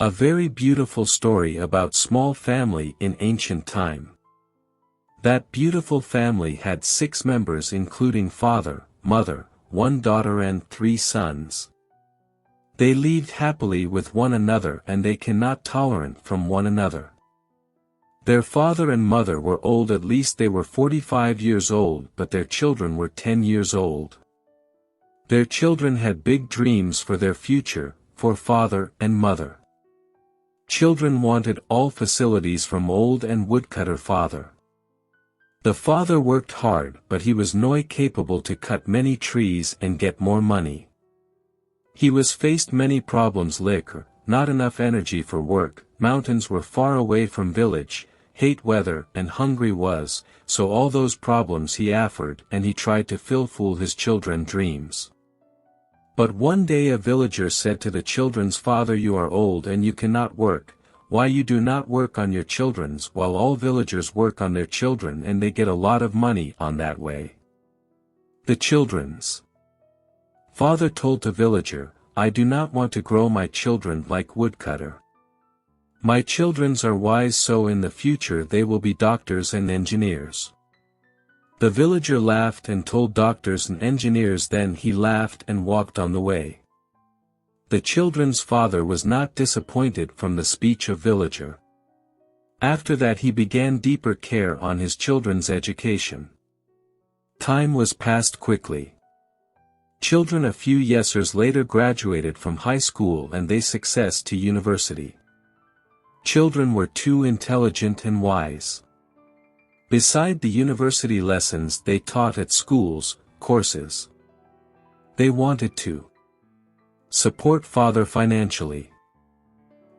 A very beautiful story about small family in ancient time. That beautiful family had 6 members including father, mother, 1 daughter and 3 sons. They lived happily with one another and they cannot tolerant from one another. Their father and mother were old, at least they were 45 years old, but their children were 10 years old. Their children had big dreams for their future, for father and mother. Children wanted all facilities from old and woodcutter father. The father worked hard, but he was not capable to cut many trees and get more money. He was faced many problems, liquor, not enough energy for work, mountains were far away from village, hate weather and hungry was, so all those problems he offered and he tried to fulfill his children's dreams. But one day a villager said to the children's father, "You are old and you cannot work, why you do not work on your children's while all villagers work on their children and they get a lot of money on that way." The children's father told the villager, "I do not want to grow my children like woodcutter. My children's are wise, so in the future they will be doctors and engineers." The villager laughed and told doctors and engineers, then he laughed and walked on the way. The children's father was not disappointed from the speech of villager. After that he began deeper care on his children's education. Time was passed quickly. Children a few years later graduated from high school and they success to university. Children were too intelligent and wise. Beside the university lessons they taught at schools, courses. They wanted to support father financially.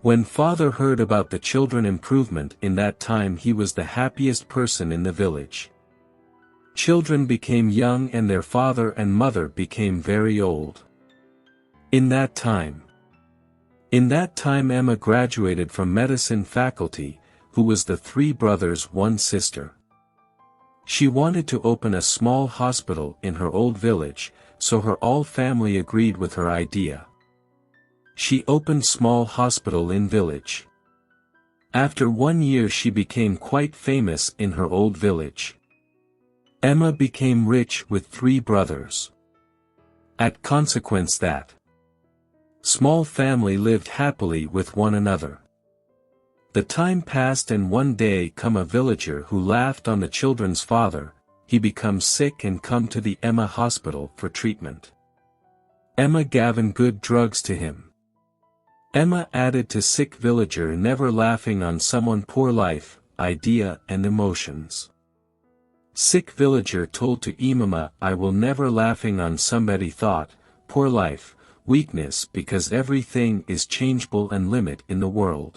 When father heard about the children improvement in that time, he was the happiest person in the village. Children became young and their father and mother became very old. In that time Emma graduated from medicine faculty, who was the 3 brothers, 1 sister. She wanted to open a small hospital in her old village, so her all family agreed with her idea. She opened small hospital in village. After 1 year she became quite famous in her old village. Emma became rich with 3 brothers. At consequence that small family lived happily with one another. The time passed and one day come a villager who laughed on the children's father, he becomes sick and come to the Emma hospital for treatment. Emma gave good drugs to him. Emma added to sick villager never laughing on someone poor life, idea and emotions. Sick villager told to Emma, "I will never laughing on somebody thought, poor life, weakness, because everything is changeable and limit in the world."